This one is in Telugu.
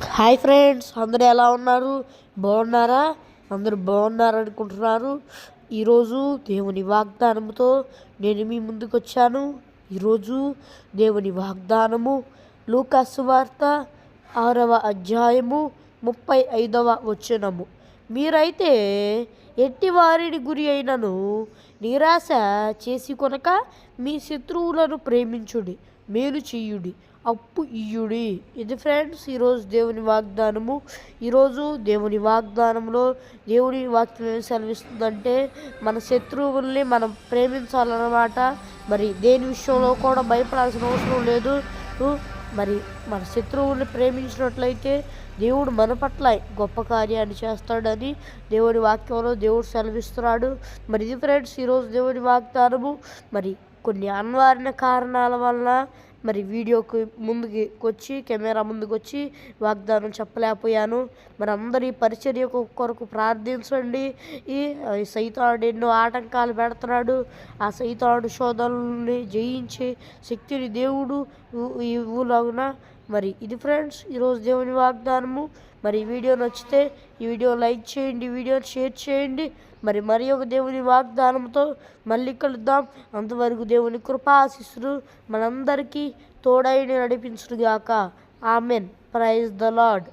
హాయ్ ఫ్రెండ్స్, అందరూ ఎలా ఉన్నారు? బాగున్నారా? అందరూ బాగున్నారనుకుంటున్నారు. ఈరోజు దేవుని వాగ్దానంతో నేను మీ ముందుకు వచ్చాను. ఈరోజు దేవుని వాగ్దానము లూకా సువార్త 6వ అధ్యాయము 35వ వచనము. మీరైతే ఎట్టి వారిని గురి అయినను నిరాశ చేసి కొనక మీ శత్రువులను ప్రేమించుడి, మేలు చేయుడి, అప్పు ఇయ్యుడి. ఇది ఫ్రెండ్స్ ఈరోజు దేవుని వాగ్దానము. ఈరోజు దేవుని వాగ్దానంలో దేవుని వాక్యం ఏం సెలవిస్తుందంటే మన శత్రువుల్ని మనం ప్రేమించాలన్నమాట. మరి దేని విషయంలో కూడా భయపడాల్సిన అవసరం లేదు. మరి మన శత్రువుల్ని ప్రేమించినట్లయితే దేవుడు మన పట్ల గొప్ప కార్యాన్ని చేస్తాడని దేవుని వాక్యంలో దేవుడు సెలవిస్తున్నాడు. మరి ఇది ఫ్రెండ్స్ ఈరోజు దేవుని వాగ్దానము. మరి కొన్ని అనివార్య కారణాల వల్ల మరి వీడియోకి ముందుకి వచ్చి కెమెరా ముందుకు వచ్చి వాగ్దానం చెప్పలేకపోయాను. మరి అందరి పరిచర్య కొరకు ప్రార్థించండి. ఈ సైతానుడు ఎన్నో ఆటంకాలు పెడుతున్నాడు. ఆ సైతానుడు శోధనల్ని జయించే శక్తిని దేవుడు ఇవ్వులాగున. మరి ఇది ఫ్రెండ్స్ ఈరోజు దేవుని వాగ్దానము. మరి ఈ వీడియో నచ్చితే ఈ వీడియో లైక్ చేయండి, ఈ వీడియోని షేర్ చేయండి. మరి ఒక దేవుని వాగ్దానంతో మళ్ళీ కలుద్దాం. అంతవరకు దేవుని కృపాశిస్సులు మనందరికీ తోడైన నడిపించుగాక. ఆమెన్. Praise the lord.